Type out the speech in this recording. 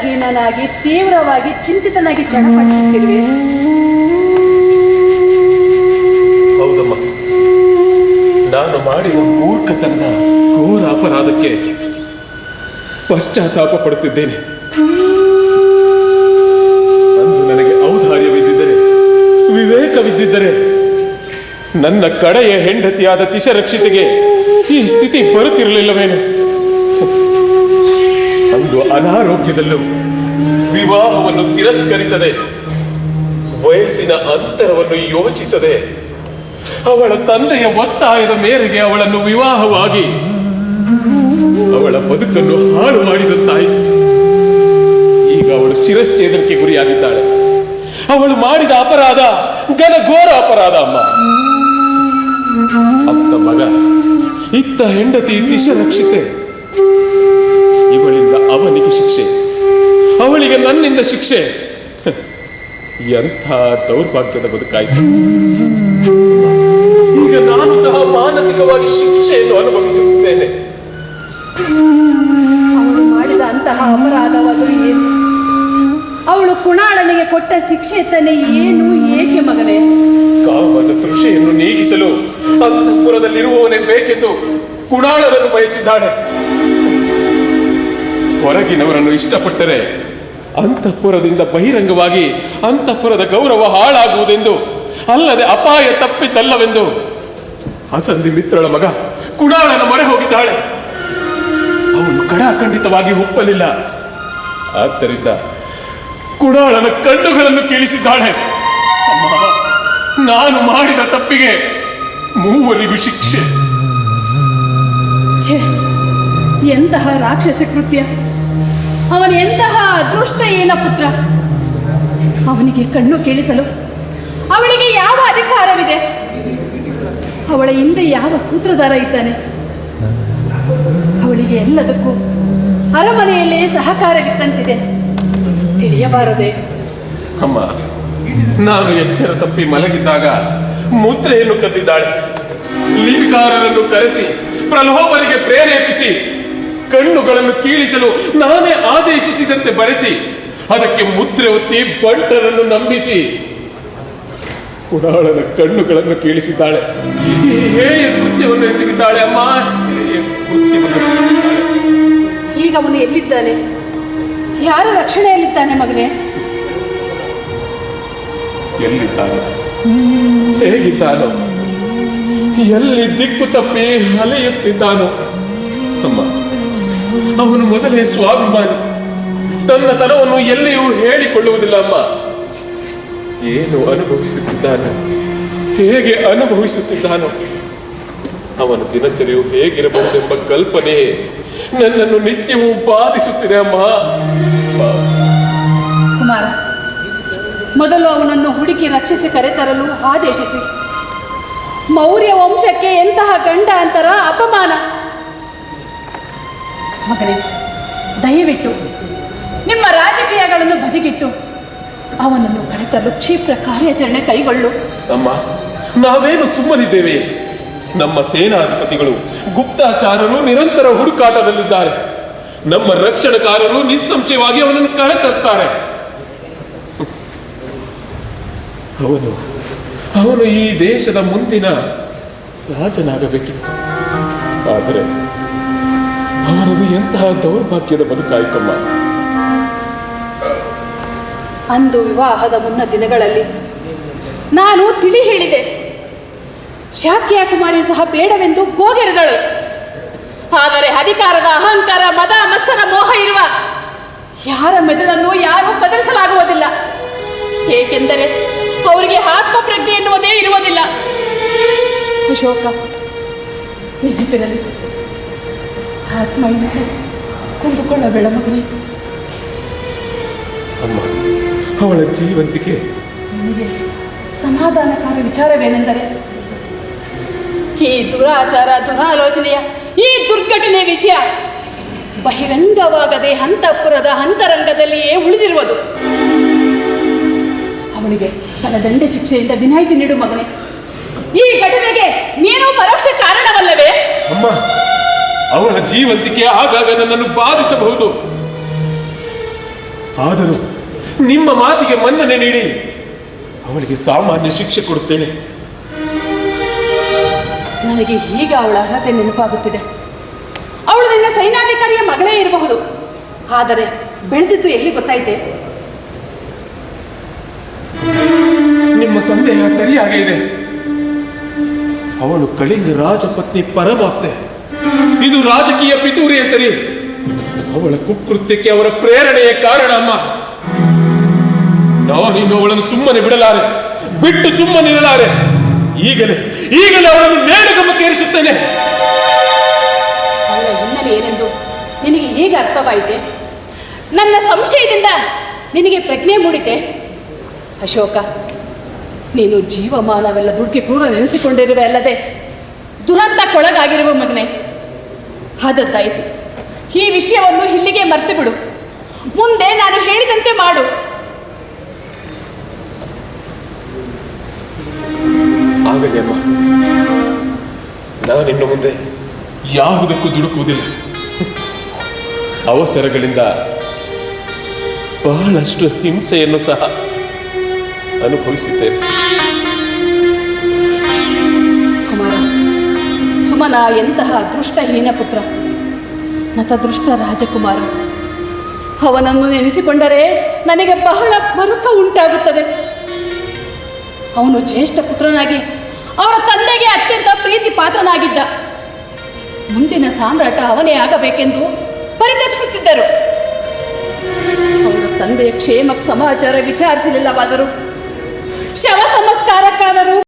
ಹೀನನಾಗಿ ತೀವ್ರವಾಗಿ ಚಿಂತಿತನಾಗಿ ಚಡಪಡಿಸುತ್ತಿರುವೆ. ಹೌದಮ್ಮ, ನಾನು ಮಾಡಿದ ಮೂರ್ಖತನದ ಘೋರ ಅಪರಾಧಕ್ಕೆ ಪಶ್ಚಾತ್ತಾಪ ಪಡುತ್ತಿದ್ದೇನೆ. ಅಂದು ನನಗೆ ಔದಾರ್ಯವಿದ್ದಿದ್ದರೆ, ವಿವೇಕವಿದ್ದಿದ್ದರೆ ನನ್ನ ಕಡೆಯ ಹೆಂಡತಿಯಾದ ತಿಶರಕ್ಷಿತೆಗೆ ಈ ಸ್ಥಿತಿ ಬರುತ್ತಿರಲಿಲ್ಲವೇನು? ಅಂದು ಅನಾರೋಗ್ಯದಲ್ಲೂ ವಿವಾಹವನ್ನು ತಿರಸ್ಕರಿಸದೆ, ವಯಸ್ಸಿನ ಅಂತರವನ್ನು ಯೋಚಿಸದೆ, ಅವಳ ತಂದೆಯ ಒತ್ತಾಯದ ಮೇರೆಗೆ ಅವಳನ್ನು ವಿವಾಹವಾಗಿ ಅವಳ ಬದುಕನ್ನು ಹಾಳು ಮಾಡಿದಂತಾಯಿತು. ಈಗ ಅವಳು ಶಿರಶ್ಛೇದನಕ್ಕೆ ಗುರಿಯಾಗಿದ್ದಾಳೆ. ಅವಳು ಮಾಡಿದ ಅಪರಾಧ ಘನಘೋರ ಅಪರಾಧ ಅಮ್ಮ. ಅತ್ತ ಮಗ, ಇತ್ತ ಹೆಂಡತಿ ತಿಶರಕ್ಷಿತೆ. ಇವಳಿಂದ ಅವನಿಗೆ ಶಿಕ್ಷೆ, ಅವಳಿಗೆ ನನ್ನಿಂದ ಶಿಕ್ಷೆ. ಎಂಥ ದೌರ್ಭಾಗ್ಯದ ಬದುಕಾಯಿತು. ಈಗ ನಾನು ಸಹ ಮಾನಸಿಕವಾಗಿ ಶಿಕ್ಷೆಯನ್ನು ಅನುಭವಿಸುತ್ತೇನೆ. ಅವಳು ಮಾಡಿದ ಅಂತಹ ಅಪರಾಧವಾದರೂ ಏನು? ಅವಳು ಕುಣಾಳನಿಗೆ ಕೊಟ್ಟ ಶಿಕ್ಷೆ ತಾನೇ ಏನು? ಏಕೆ ಮಗನೇ? ಕಾಮನ ತೃಷೆಯನ್ನು ನೀಗಿಸಲು ಅಂತಃಪುರದಲ್ಲಿರುವವನೇ ಬೇಕೆಂದು ಕುಣಾಳರನ್ನು ಬಯಸಿದ್ದಾಳೆ. ಹೊರಗಿನವರನ್ನು ಇಷ್ಟಪಟ್ಟರೆ ಅಂತಃಪುರದಿಂದ ಬಹಿರಂಗವಾಗಿ ಅಂತಃಪುರದ ಗೌರವ ಹಾಳಾಗುವುದೆಂದು, ಅಲ್ಲದೆ ಅಪಾಯ ತಪ್ಪಿತಲ್ಲವೆಂದು ಹಸಂದಿ ಮಿತ್ರಳ ಮಗ ಕುಣಾಳನ ಮೊರೆ ಹೋಗಿದ್ದಾಳೆ. ಅವನು ಖಡಾಖಂಡಿತವಾಗಿ ಒಪ್ಪಲಿಲ್ಲ. ಆದ್ದರಿಂದ ಕುಣಾಳನ ಕಣ್ಣುಗಳನ್ನು ಕೀಳಿಸಿದ್ದಾಳೆ. ನಾನು ಮಾಡಿದ ತಪ್ಪಿಗೆ ಮೂವರಿಗೂ ಶಿಕ್ಷೆ. ಎಂತಹ ರಾಕ್ಷಸಿ ಕೃತ್ಯ! ಅವನ ಎಂತಹ ಅದೃಷ್ಟ ಏನ ಪುತ್ರ! ಅವನಿಗೆ ಕಣ್ಣು ಕೇಳಿಸಲು ಅವಳಿಗೆ ಯಾವ ಅಧಿಕಾರವಿದೆ? ಅವಳ ಹಿಂದೆ ಯಾವ ಸೂತ್ರಧಾರ ಇದ್ದಾನೆ? ಅವಳಿಗೆ ಎಲ್ಲದಕ್ಕೂ ಅರಮನೆಯಲ್ಲೇ ಸಹಕಾರವಿತ್ತಂತಿದೆ. ತಿಳಿಯಬಾರದೆ? ಅಮ್ಮ, ನಾನು ಎಚ್ಚರ ತಪ್ಪಿ ಮಲಗಿದ್ದಾಗ ಮುದ್ರೆಯನ್ನು ಕದ್ದಿದ್ದಾಳೆ. ಲಿಪಿಕಾರರನ್ನು ಕರೆಸಿ ಪ್ರಲೋಭನೆಗೆ ಪ್ರೇರೇಪಿಸಿ ಕಣ್ಣುಗಳನ್ನು ಕೀಳಿಸಲು ನಾನೇ ಆದೇಶಿಸಿದಂತೆ ಬರೆಸಿ ಅದಕ್ಕೆ ಮುದ್ರೆ ಒತ್ತಿ ಬಂಟರನ್ನು ನಂಬಿಸಿ ಕುಣಾಳನ ಕಣ್ಣುಗಳನ್ನು ಕೀಳಿಸಿದ್ದಾಳೆ. ಈ ಹೇಯ ಕೃತ್ಯವನ್ನು ಎಸಗಿದ್ದಾಳೆ ಅಮ್ಮ, ಹೇಯ ಕೃತ್ಯವನ್ನು ಎಸಗಿದ್ದಾಳೆ. ಈಗ ಅವನು ಎಲ್ಲಿದ್ದಾನೆ? ಯಾರ ರಕ್ಷಣೆಯಲ್ಲಿದ್ದಾನೆ ಮಗನೇ? ಎಲ್ಲಿದ್ದಾನೋ, ಹೇಗಿದ್ದಾನೋ, ಎಲ್ಲಿ ದಿಕ್ಕು ತಪ್ಪಿ ಅಲೆಯುತ್ತಿದ್ದಾನೋ? ಅಮ್ಮ, ಅವನು ಮೊದಲೇ ಸ್ವಾಭಿಮಾನಿ. ತನ್ನ ತನವನ್ನು ಎಲ್ಲಿಯೂ ಹೇಳಿಕೊಳ್ಳುವುದಿಲ್ಲ ಅಮ್ಮ. ಏನು ಅನುಭವಿಸುತ್ತಿದ್ದಾನೋ, ಹೇಗೆ ಅನುಭವಿಸುತ್ತಿದ್ದಾನೋ, ಅವನ ದಿನಚರಿಯು ಹೇಗಿರಬಹುದೆಂಬ ಕಲ್ಪನೆ ನನ್ನನ್ನು ನಿತ್ಯವೂ ಬಾಧಿಸುತ್ತಿದೆ ಅಮ್ಮ. ಕುಮಾರ, ಮೊದಲು ಅವನನ್ನು ಹುಡುಕಿ ರಕ್ಷಿಸಿ ಕರೆತರಲು ಆದೇಶಿಸಿ. ಮೌರ್ಯ ವಂಶಕ್ಕೆ ಎಂತಹ ಗಂಡಾಂತರ, ಅಪಮಾನ! ಮಗನೇ, ದಯವಿಟ್ಟು ನಿಮ್ಮ ರಾಜಕೀಯಗಳನ್ನು ಬದಿಗಿಟ್ಟು ಅವನನ್ನು ಕರೆತರಲು ಕ್ಷಿಪ್ರ ಕಾರ್ಯಾಚರಣೆ ಕೈಗೊಳ್ಳು. ಅಮ್ಮ, ನಾವೇನು ಸುಮ್ಮನಿದ್ದೇವೆ? ನಮ್ಮ ಸೇನಾಧಿಪತಿಗಳು ಗುಪ್ತಾಚಾರರು ನಿರಂತರ ಹುಡುಕಾಟದಲ್ಲಿದ್ದಾರೆ. ನಮ್ಮ ರಕ್ಷಣಕಾರರು ನಿಸ್ಸಂಶಯವಾಗಿ ಅವನನ್ನು ಕರೆತರ್ತಾರೆ. ಅವನು ಈ ದೇಶದ ಮುಂದಿನ ರಾಜನಾಗಬೇಕಿತ್ತು. ಆದರೆ ಅವನದು ಎಂತಹ ದೌರ್ಭಾಗ್ಯದ ಬದುಕಾಯಿತಮ್ಮ. ಅಂದು ವಿವಾಹದ ಮುನ್ನ ದಿನಗಳಲ್ಲಿ ನಾನು ತಿಳಿ ಹೇಳಿದೆ. ಶಾಕ್ಯ ಕುಮಾರಿಯು ಸಹ ಬೇಡವೆಂದು ಗೋಗೆರೆದಳು. ಆದರೆ ಅಧಿಕಾರದ ಅಹಂಕಾರ, ಮದ, ಮತ್ಸರ, ಮೋಹ ಇರುವ ಯಾರ ಮೆದುಳನ್ನು ಯಾರೂ ಕದಲಿಸಲಾಗುವುದಿಲ್ಲ. ಏಕೆಂದರೆ ಅವರಿಗೆ ಆತ್ಮಪ್ರಜ್ಞೆ ಎನ್ನುವುದೇ ಇರುವುದಿಲ್ಲ. ಅಶೋಕ, ನೆನಪಿರಲಿ, ಆತ್ಮ ಹಿಂಸೆ ಕೊಂದುಕೊಳ್ಳಬೇಡ ಮಗನೇ. ಅಮ್ಮ, ಅವಳ ಜೀವಂತಿಕೆ ನನಗೆ ಸಮಾಧಾನಕಾರ ವಿಚಾರವೇನೆಂದರೆ, ಈ ದುರಾಚಾರ, ದುರಾಲೋಚನೆಯ ಈ ದುರ್ಘಟನೆ ವಿಷಯ ಬಹಿರಂಗವಾಗದೆ ಅಂತಃಪುರದ ಅಂತರಂಗದಲ್ಲಿಯೇ ಉಳಿದಿರುವುದು. ಅವಳಿಗೆ ತನ್ನ ದಂಡ ಶಿಕ್ಷೆಯಿಂದ ವಿನಾಯಿತಿ ನೀಡು ಮಗನೇ. ಈ ಘಟನೆಗೆ ನೀನು ಪರೋಕ್ಷ ಕಾರಣವಲ್ಲವೇ? ಅಮ್ಮ, ಅವಳ ಜೀವಂತಿಕೆ ಆಗಾಗ ನನ್ನನ್ನು ಬಾಧಿಸಬಹುದು. ಆದರೂ ನಿಮ್ಮ ಮಾತಿಗೆ ಮನ್ನಣೆ ನೀಡಿ ಅವಳಿಗೆ ಸಾಮಾನ್ಯ ಶಿಕ್ಷೆ ಕೊಡುತ್ತೇನೆ. ನನಗೆ ಈಗ ಅವಳ ಅರ್ಹತೆ ನೆನಪಾಗುತ್ತಿದೆ. ಅವಳು ನಿನ್ನ ಸೈನ್ಯಾಧಿಕಾರಿಯ ಮಗಳೇ ಇರಬಹುದು, ಆದರೆ ಬೆಳೆದಿದ್ದು ಎಲ್ಲಿ ಗೊತ್ತಾಯ್ತೆ? ನಿಮ್ಮ ಸಂದೇಹ ಸರಿಯಾಗೇ ಇದೆ. ಅವಳು ಕಳಿಂಗ ರಾಜಪತ್ನಿ ಪರಮಾಪ್ತೆ. ಇದು ರಾಜಕೀಯ ಪಿತೂರಿಯ ಸರಿ. ಅವಳ ಕುಕೃತ್ಯಕ್ಕೆ ಅವರ ಪ್ರೇರಣೆಯೇ ಕಾರಣ. ಅಮ್ಮ, ನಾನಿನ್ನು ಅವಳನ್ನು ಸುಮ್ಮನೆ ಬಿಡಲಾರೆ, ಬಿಟ್ಟು ಸುಮ್ಮನಿರಲಾರೆ. ಈಗಲೇ ಅವಳನ್ನು ನೇರಗಮಕ್ಕೇರಿಸುತ್ತೇನೆ. ಅವಳ ಹಿನ್ನೆಲೆ ಏನೆಂದು ನಿನಗೆ ಹೇಗೆ ಅರ್ಥವಾಯಿತೆ? ನನ್ನ ಸಂಶಯದಿಂದ ನಿನಗೆ ಪ್ರಜ್ಞೆ ಮೂಡಿತೆ? ಅಶೋಕ, ನೀನು ಜೀವಮಾನವೆಲ್ಲ ದುಡುಕಿ ಕ್ರೂರ ನೆನೆಸಿಕೊಂಡಿರುವೆ ಅಲ್ಲದೆ ದುರಂತಕ್ಕೊಳಗಾಗಿರುವ ಮಗನೇ. ಆದದ್ದಾಯಿತು, ಈ ವಿಷಯವನ್ನು ಇಲ್ಲಿಗೆ ಮರ್ತು ಬಿಡು. ಮುಂದೆ ನಾನು ಹೇಳಿದಂತೆ ಮಾಡು. ಆಗಲಿ ಅಮ್ಮ, ನಾನಿನ್ನು ಮುಂದೆ ಯಾವುದಕ್ಕೂ ದುಡುಕುವುದಿಲ್ಲ. ಅವಸರಗಳಿಂದ ಬಹಳಷ್ಟು ಹಿಂಸೆಯನ್ನು ಸಹ ಅನುಭವಿಸುತ್ತೇನೆ. ಕುಮಾರ, ಸುಮನ ಎಂತಹ ಅದೃಷ್ಟಹೀನ ಪುತ್ರ, ನತದೃಷ್ಟ ರಾಜಕುಮಾರ. ಅವನನ್ನು ನೆನೆಸಿಕೊಂಡರೆ ನನಗೆ ಬಹಳ ಮರುಕ ಉಂಟಾಗುತ್ತದೆ. ಅವನು ಜ್ಯೇಷ್ಠ ಪುತ್ರನಾಗಿ ಅವರ ತಂದೆಗೆ ಅತ್ಯಂತ ಪ್ರೀತಿ ಪಾತ್ರನಾಗಿದ್ದ. ಮುಂದಿನ ಸಾಮ್ರಾಟ ಅವನೇ ಆಗಬೇಕೆಂದು ಪರಿತಪಿಸುತ್ತಿದ್ದರು. ಅವರ ತಂದೆಯ ಕ್ಷೇಮಕ್ಕೆ ಸಮಾಚಾರ ವಿಚಾರಿಸಲಿಲ್ಲವಾದರೂ ಶವ ಸಂಸ್ಕಾರಕ್ಕಾದರೂ